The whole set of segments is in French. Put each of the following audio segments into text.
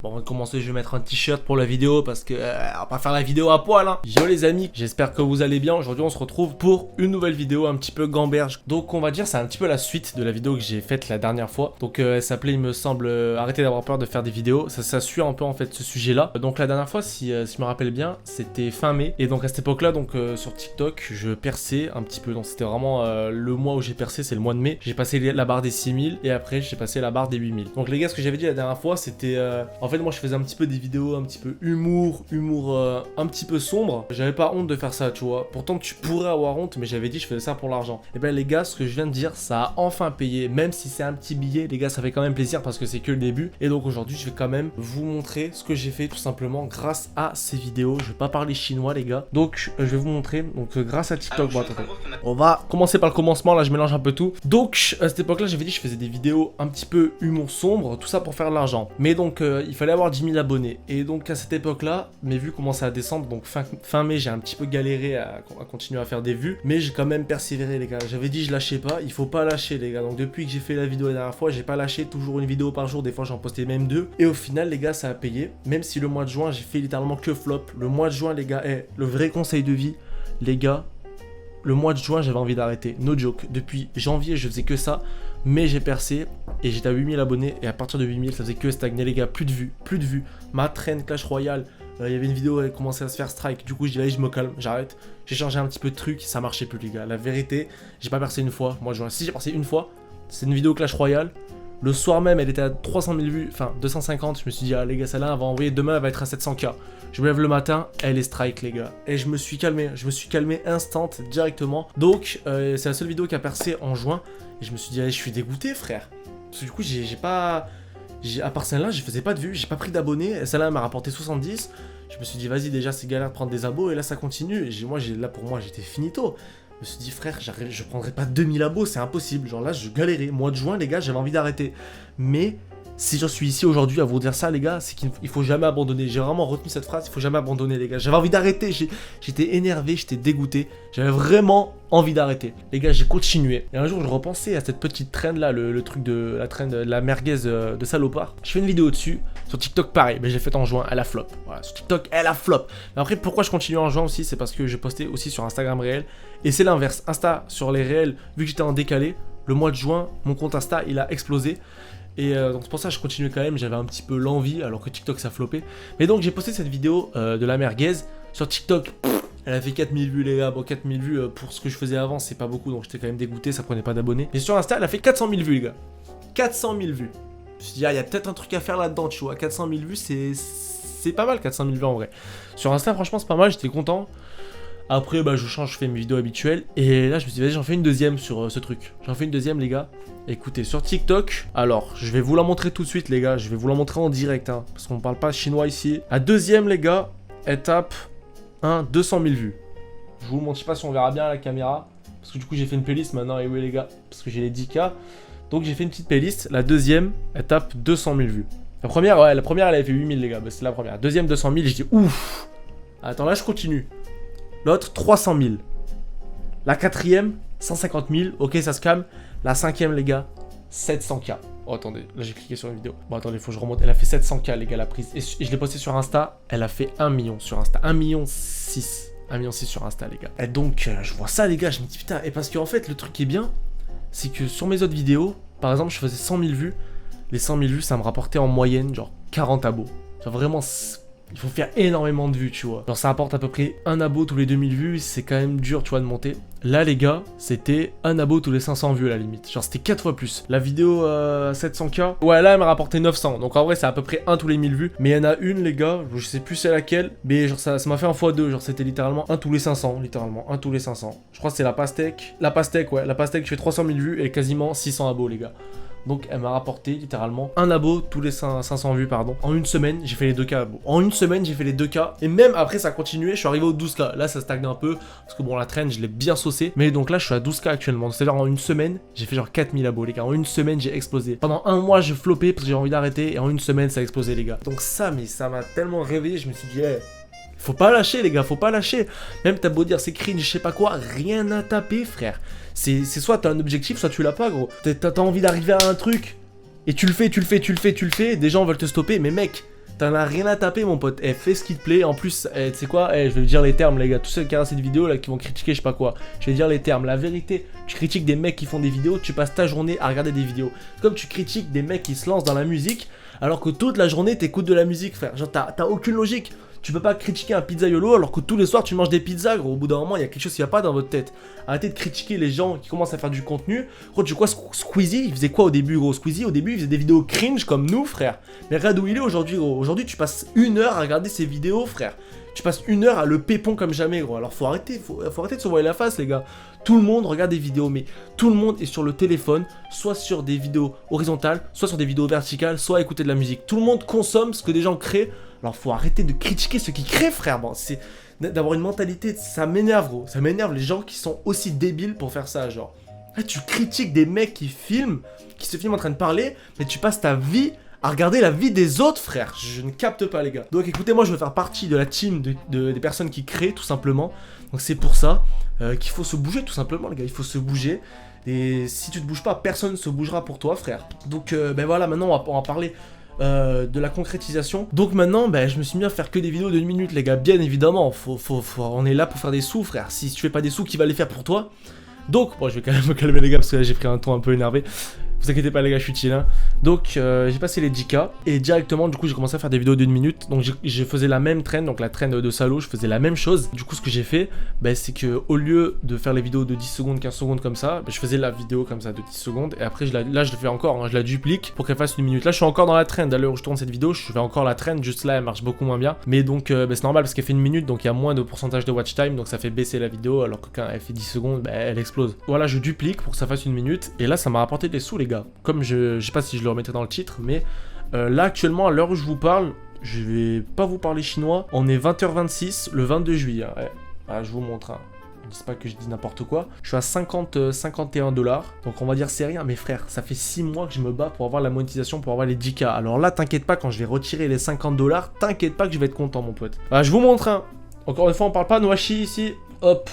Bon, on va commencer, je vais mettre un t-shirt pour la vidéo parce que on va pas faire la vidéo à poil, hein. Yo les amis, j'espère que vous allez bien. Aujourd'hui on se retrouve pour une nouvelle vidéo un petit peu gamberge. Donc on va dire c'est un petit peu la suite de la vidéo que j'ai faite la dernière fois. Donc elle s'appelait, il me semble, arrêtez d'avoir peur de faire des vidéos. Ça suit un peu en fait ce sujet là. Donc la dernière fois, si je me rappelle bien, c'était fin mai. Et donc à cette époque là, donc sur TikTok, je perçais un petit peu. Donc c'était vraiment le mois où j'ai percé, c'est le mois de mai. J'ai passé la barre des 6000 et après j'ai passé la barre des 8000. Donc les gars, ce que j'avais dit la dernière fois, c'était en fait, moi, je faisais un petit peu des vidéos, un petit peu humour un petit peu sombre. J'avais pas honte de faire ça, tu vois. Pourtant, tu pourrais avoir honte, mais j'avais dit, je faisais ça pour l'argent. Et ben, les gars, ce que je viens de dire, ça a enfin payé. Même si c'est un petit billet, les gars, ça fait quand même plaisir parce que c'est que le début. Et donc, aujourd'hui, je vais quand même vous montrer ce que j'ai fait tout simplement grâce à ces vidéos. Je vais pas parler chinois, les gars. Donc, je vais vous montrer. Donc, grâce à TikTok, bon, attendez. On va commencer par le commencement. Là, je mélange un peu tout. Donc, à cette époque-là, j'avais dit, je faisais des vidéos un petit peu humour sombre, tout ça pour faire de l'argent. Mais donc, il fallait avoir 10 000 abonnés. Et donc à cette époque-là, mes vues commençaient à descendre. Donc fin mai, j'ai un petit peu galéré à continuer à faire des vues. Mais j'ai quand même persévéré, les gars. J'avais dit, je lâchais pas. Il faut pas lâcher, les gars. Donc depuis que j'ai fait la vidéo la dernière fois, j'ai pas lâché. Toujours une vidéo par jour. Des fois, j'en postais même deux. Et au final, les gars, ça a payé. Même si le mois de juin, j'ai fait littéralement que flop. Le mois de juin, les gars, le vrai conseil de vie, les gars. Le mois de juin, j'avais envie d'arrêter. No joke. Depuis janvier, je faisais que ça. Mais j'ai percé et j'étais à 8000 abonnés. Et à partir de 8000, ça faisait que stagner, les gars. Plus de vues, plus de vues. Ma traîne Clash Royale, il y avait une vidéo, elle commençait à se faire strike. Du coup, je dis, allez, je me calme, j'arrête. J'ai changé un petit peu de truc, ça marchait plus, les gars. La vérité, j'ai pas percé une fois. Moi, si j'ai percé une fois, c'est une vidéo Clash Royale. Le soir même, elle était à 300 000 vues, enfin 250. Je me suis dit, ah les gars, celle-là, elle va envoyer demain, elle va être à 700K. Je me lève le matin, elle est strike, les gars. Et je me suis calmé instant, directement. Donc, c'est la seule vidéo qui a percé en juin. Et je me suis dit, allez, je suis dégoûté, frère. Parce que du coup, j'ai pas. À part celle-là, je faisais pas de vues, j'ai pas pris d'abonnés. Celle-là, elle m'a rapporté 70. Je me suis dit, vas-y, déjà, c'est galère de prendre des abos. Et là, ça continue. Et là, pour moi, j'étais finito. Je me suis dit, frère, je prendrai pas 2000 abos, c'est impossible. Genre là, je galérais. Mois de juin, les gars, j'avais envie d'arrêter. Mais si j'en suis ici aujourd'hui à vous dire ça, les gars, c'est qu'il faut jamais abandonner. J'ai vraiment retenu cette phrase, il faut jamais abandonner, les gars. J'avais envie d'arrêter, j'étais énervé, j'étais dégoûté. J'avais vraiment envie d'arrêter. Les gars, j'ai continué. Et un jour, je repensais à cette petite trend là, le truc de la trend de la merguez de salopard. Je fais une vidéo dessus. Sur TikTok, pareil, mais j'ai fait en juin, elle a flop. Voilà, sur TikTok, elle a flop. Mais après, pourquoi je continue en juin aussi, c'est parce que je postais aussi sur Instagram réel. Et c'est l'inverse. Insta, sur les réels, vu que j'étais en décalé, le mois de juin, mon compte Insta, il a explosé. Et donc c'est pour ça que je continuais quand même, j'avais un petit peu l'envie, alors que TikTok ça floppait. Mais donc j'ai posté cette vidéo de la merguez sur TikTok. Elle a fait 4000 vues, les gars. Bon, 4000 vues pour ce que je faisais avant, c'est pas beaucoup, donc j'étais quand même dégoûté, ça prenait pas d'abonnés. Mais sur Insta, elle a fait 400 000 vues, les gars. 400 000 vues. Je me suis dit, ah, il y a peut-être un truc à faire là-dedans, tu vois. 400 000 vues, c'est pas mal, 400 000 vues en vrai. Sur Insta, franchement, c'est pas mal, j'étais content. Après, bah, je change, je fais mes vidéos habituelles. Et là, je me suis dit, vas-y, j'en fais une deuxième sur ce truc. J'en fais une deuxième, les gars. Écoutez, sur TikTok, alors, je vais vous la montrer tout de suite, les gars. Je vais vous la montrer en direct, hein, parce qu'on parle pas chinois ici. La deuxième, les gars, elle tape 200 000 vues. Je vous le montre, je sais pas si on verra bien à la caméra. Parce que du coup, j'ai fait une playlist maintenant. Et oui, les gars, parce que j'ai les 10K. Donc, j'ai fait une petite playlist. La deuxième, elle tape 200 000 vues. La première, elle avait fait 8000, les gars. Bah, c'est la première. Deuxième, 200 000. Je dis, ouf. Attends, là, je continue. L'autre, 300 000. La quatrième, 150 000. Ok, ça se calme. La cinquième, les gars, 700K. Oh, attendez, là j'ai cliqué sur une vidéo. Bon, attendez, faut que je remonte. Elle a fait 700K, les gars, la prise. Et je l'ai posté sur Insta. Elle a fait 1 million sur Insta. 1,6 million. 1,6 million sur Insta, les gars. Et donc, je vois ça, les gars. Je me dis, putain. Et parce qu'en fait, le truc qui est bien, c'est que sur mes autres vidéos, par exemple, je faisais 100 000 vues. Les 100 000 vues, ça me rapportait en moyenne, genre 40 abos. Genre vraiment. Il faut faire énormément de vues, tu vois. Genre ça apporte à peu près un abo tous les 2000 vues, c'est quand même dur, tu vois, de monter. Là, les gars, c'était un abo tous les 500 vues à la limite. Genre c'était 4 fois plus. La vidéo 700K, ouais, là, elle m'a rapporté 900. Donc en vrai, c'est à peu près un tous les 1000 vues. Mais il y en a une, les gars, je sais plus c'est laquelle, mais genre ça m'a fait un x2. Genre c'était littéralement un tous les 500, littéralement. Un tous les 500. Je crois que c'est la pastèque. La pastèque, ouais. La pastèque, je fais 300 000 vues et quasiment 600 abos, les gars. Donc elle m'a rapporté littéralement un abo tous les 500 vues, pardon. En une semaine, j'ai fait les 2K abos. En une semaine, j'ai fait les 2K. Et même après, ça a continué. Je suis arrivé aux 12K. Là, ça stagne un peu. Parce que bon, la traîne, je l'ai bien saucé. Mais donc là, je suis à 12K actuellement. C'est-à-dire en une semaine, j'ai fait genre 4000 abos, les gars. En une semaine, j'ai explosé. Pendant un mois, j'ai floppé parce que j'ai envie d'arrêter. Et en une semaine, ça a explosé, les gars. Donc ça, mais ça m'a tellement réveillé. Je me suis dit, hey, faut pas lâcher, les gars, faut pas lâcher. Même t'as beau dire c'est cringe, je sais pas quoi, rien à taper, frère. C'est soit t'as un objectif, soit tu l'as pas, gros. T'as envie d'arriver à un truc. Et tu le fais, des gens veulent te stopper, mais mec, T'en as rien à taper mon pote, fais ce qui te plaît. En plus, tu sais quoi, je vais dire les termes les gars, tous ceux qui regardent cette vidéo là qui vont critiquer je sais pas quoi, je vais dire les termes. La vérité, tu critiques des mecs qui font des vidéos, tu passes ta journée à regarder des vidéos. Comme tu critiques des mecs qui se lancent dans la musique, alors que toute la journée t'écoutes de la musique frère. Genre t'as aucune logique. Tu peux pas critiquer un pizzaiolo alors que tous les soirs tu manges des pizzas gros. Au bout d'un moment il y a quelque chose qui va pas dans votre tête. Arrêtez de critiquer les gens qui commencent à faire du contenu. Gros tu vois Squeezie il faisait quoi au début gros? Squeezie au début il faisait des vidéos cringe comme nous frère. Mais regarde où il est aujourd'hui gros. Aujourd'hui tu passes 1 heure à regarder ses vidéos frère. Tu passes 1 heure à le pépon comme jamais gros. Alors faut arrêter de se voiler la face les gars. Tout le monde regarde des vidéos mais tout le monde est sur le téléphone. Soit sur des vidéos horizontales, soit sur des vidéos verticales, soit à écouter de la musique. Tout le monde consomme ce que des gens créent. Alors faut arrêter de critiquer ceux qui créent frère, bon, c'est d'avoir une mentalité, ça m'énerve gros, ça m'énerve les gens qui sont aussi débiles pour faire ça genre. Là tu critiques des mecs qui filment, qui se filment en train de parler, mais tu passes ta vie à regarder la vie des autres frère, je ne capte pas les gars. Donc écoutez moi je veux faire partie de la team des personnes qui créent tout simplement, donc c'est pour ça qu'il faut se bouger tout simplement les gars, il faut se bouger. Et si tu te bouges pas, personne ne se bougera pour toi frère. Donc ben voilà, maintenant on va parler de la concrétisation. Donc maintenant, je me suis mis à faire que des vidéos de 1 minute, les gars. Bien évidemment, on est là pour faire des sous, frère. Si tu fais pas des sous, qui va les faire pour toi? Donc, bon, je vais quand même me calmer, les gars, parce que là, j'ai pris un ton un peu énervé. Vous inquiétez pas les gars, je suis chill hein. Donc j'ai passé les 10K et directement du coup j'ai commencé à faire des vidéos d'1 minute. Donc je faisais la même trend, donc la trend de salaud, je faisais la même chose. Du coup ce que j'ai fait, c'est que au lieu de faire les vidéos de 10 secondes, 15 secondes comme ça, je faisais la vidéo comme ça de 10 secondes. Et après là je le fais encore, hein, je la duplique pour qu'elle fasse 1 minute. Là je suis encore dans la trend, à l'heure où je tourne cette vidéo, je fais encore la trend, juste là elle marche beaucoup moins bien. Mais donc c'est normal parce qu'elle fait 1 minute, donc il y a moins de pourcentage de watch time, donc ça fait baisser la vidéo, alors que quand elle fait 10 secondes, elle explose. Voilà, je duplique pour que ça fasse 1 minute. Et là ça m'a rapporté des sous les gars. Comme je sais pas si je le remettrai dans le titre, mais là actuellement à l'heure où je vous parle, je vais pas vous parler chinois. On est 20h26 le 22 juillet. Ouais. Ah, je vous montre. Hein. Ne dis pas que je dis n'importe quoi. Je suis à 51 $. Donc on va dire c'est rien. Mais frère, ça fait 6 mois que je me bats pour avoir la monétisation, pour avoir les 10K. Alors là, t'inquiète pas, quand je vais retirer les 50 $, t'inquiète pas que je vais être content mon pote. Ah, je vous montre. Hein. Encore une fois, on parle pas Noachi ici. Hop.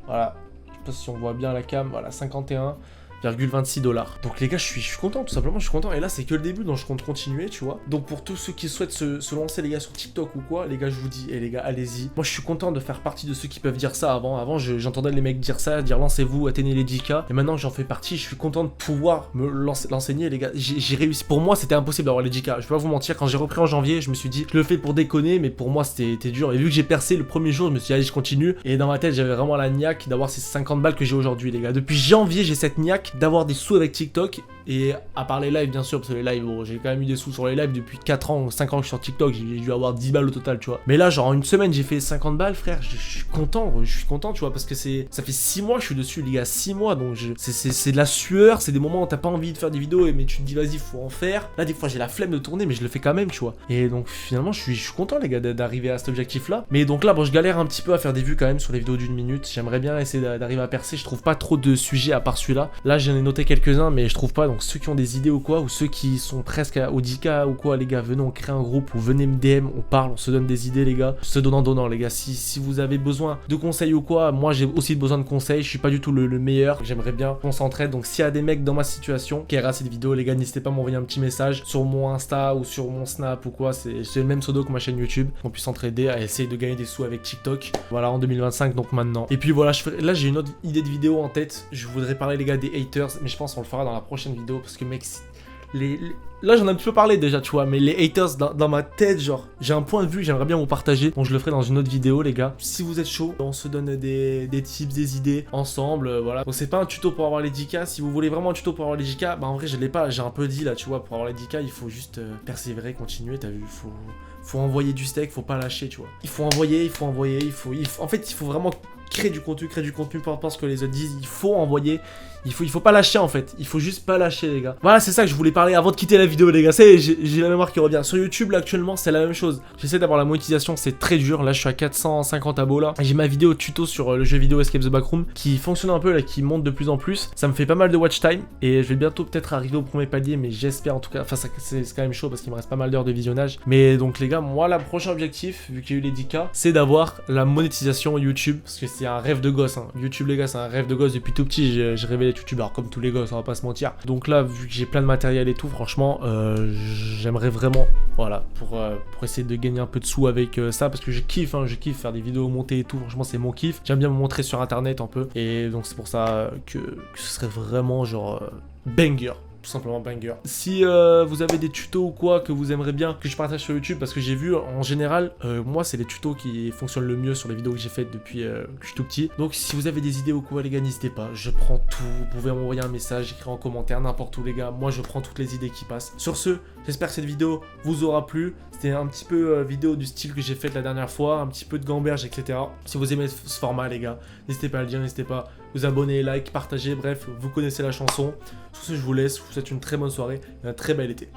Voilà. Je sais pas si on voit bien la cam. Voilà, 51,26 $. Donc les gars, je suis content, tout simplement, je suis content. Et là, c'est que le début, donc je compte continuer, tu vois. Donc pour tous ceux qui souhaitent se lancer, les gars, sur TikTok ou quoi, les gars, je vous dis, les gars, allez-y. Moi, je suis content de faire partie de ceux qui peuvent dire ça avant. Avant, j'entendais les mecs dire ça, dire lancez-vous, atteignez les 10K. Et maintenant, j'en fais partie, je suis content de pouvoir me l'enseigner, les gars. J'ai réussi. Pour moi, c'était impossible d'avoir les 10K. Je vais pas vous mentir, quand j'ai repris en janvier, je me suis dit, je le fais pour déconner, mais pour moi, c'était dur. Et vu que j'ai percé le premier jour, je me suis dit, allez, je continue. Et dans ma tête, j'avais vraiment la niaque d'avoir ces 50 balles que j'ai aujourd'hui, les gars. Depuis janvier, j'ai cette niaque d'avoir des sous avec TikTok, et à part les lives bien sûr, parce que les lives, bon, j'ai quand même eu des sous sur les lives depuis 4 ans, 5 ans que je suis sur TikTok, j'ai dû avoir 10 balles au total, tu vois. Mais là, genre en une semaine, j'ai fait 50 balles, frère, je suis content, tu vois, parce que ça fait 6 mois que je suis dessus, les gars, 6 mois, donc c'est de la sueur, c'est des moments où t'as pas envie de faire des vidéos, mais tu te dis, vas-y, faut en faire. Là, des fois, j'ai la flemme de tourner, mais je le fais quand même, tu vois. Et donc, finalement, je suis content, les gars, d'arriver à cet objectif-là. Mais donc là, bon, je galère un petit peu à faire des vues quand même sur les vidéos d'1 minute. J'aimerais bien essayer d'arriver à percer, je trouve pas trop de sujets à part celui-là. Là, j'en ai noté quelques-uns, mais je trouve pas. Donc ceux qui ont des idées ou quoi, ou ceux qui sont presque au 10K ou quoi, les gars, venez, on crée un groupe, ou venez me DM, on parle, on se donne des idées, les gars. Se donnant, les gars. Si vous avez besoin de conseils ou quoi, moi j'ai aussi besoin de conseils, je suis pas du tout le meilleur, j'aimerais bien qu'on s'entraide. Donc s'il y a des mecs dans ma situation qui regardent cette vidéo, les gars, n'hésitez pas à m'envoyer un petit message sur mon Insta ou sur mon Snap ou quoi, c'est le même pseudo que ma chaîne YouTube, qu'on puisse s'entraider à essayer de gagner des sous avec TikTok. Voilà, en 2025, donc maintenant. Et puis voilà, là j'ai une autre idée de vidéo en tête, je voudrais parler, les gars, des haters, mais je pense qu'on le fera dans la prochaine vidéo, parce que mec, là j'en ai un petit peu parlé déjà, tu vois, mais les haters dans ma tête, genre, j'ai un point de vue que j'aimerais bien vous partager, donc je le ferai dans une autre vidéo, les gars. Si vous êtes chaud, on se donne des tips, des idées ensemble, voilà. Donc c'est pas un tuto pour avoir les 10K, si vous voulez vraiment un tuto pour avoir les 10K, en vrai je l'ai pas, j'ai un peu dit là, tu vois, pour avoir les 10K, il faut juste persévérer, continuer, t'as vu, faut envoyer du steak, faut pas lâcher, tu vois. Il faut envoyer, en fait, il faut vraiment créer du contenu, peu importe ce que les autres disent, il faut envoyer, il faut pas lâcher en fait, il faut juste pas lâcher, les gars. Voilà, c'est ça que je voulais parler avant de quitter la vidéo, les gars. J'ai la mémoire qui revient. Sur YouTube là actuellement, c'est la même chose. J'essaie d'avoir la monétisation, c'est très dur. Là, je suis à 450 abos là. J'ai ma vidéo tuto sur le jeu vidéo Escape the Backroom qui fonctionne un peu là, qui monte de plus en plus. Ça me fait pas mal de watch time et je vais bientôt peut-être arriver au premier palier, mais j'espère en tout cas. Enfin, c'est quand même chaud parce qu'il me reste pas mal d'heures de visionnage. Mais donc les gars, moi, le prochain objectif, vu qu'il y a eu les 10K, c'est d'avoir la monétisation YouTube, parce que c'est un rêve de gosse. Hein. YouTube, les gars, c'est un rêve de gosse depuis tout petit. J'ai rêvé d'être youtubeur comme tous les gosses, on va pas se mentir. Donc là, vu que j'ai plein de matériel et tout, franchement, franchement, j'aimerais vraiment, voilà, pour essayer de gagner un peu de sous avec ça, parce que je kiffe faire des vidéos montées et tout, franchement c'est mon kiff. J'aime bien me montrer sur internet un peu, et donc c'est pour ça que ce serait vraiment genre banger. Tout simplement banger. Si vous avez des tutos ou quoi que vous aimeriez bien que je partage sur YouTube, parce que j'ai vu en général, moi c'est les tutos qui fonctionnent le mieux sur les vidéos que j'ai faites depuis que je suis tout petit. Donc si vous avez des idées ou quoi les gars, n'hésitez pas, je prends tout. Vous pouvez m'envoyer un message, écrire en commentaire, n'importe où les gars. Moi je prends toutes les idées qui passent. Sur ce, j'espère que cette vidéo vous aura plu. C'était un petit peu vidéo du style que j'ai fait la dernière fois, un petit peu de gamberge, etc. Si vous aimez ce format les gars, n'hésitez pas à le dire, n'hésitez pas à vous abonner, like, partager, bref, vous connaissez la chanson. Sur ce, je vous laisse, je vous souhaite une très bonne soirée et un très bel été.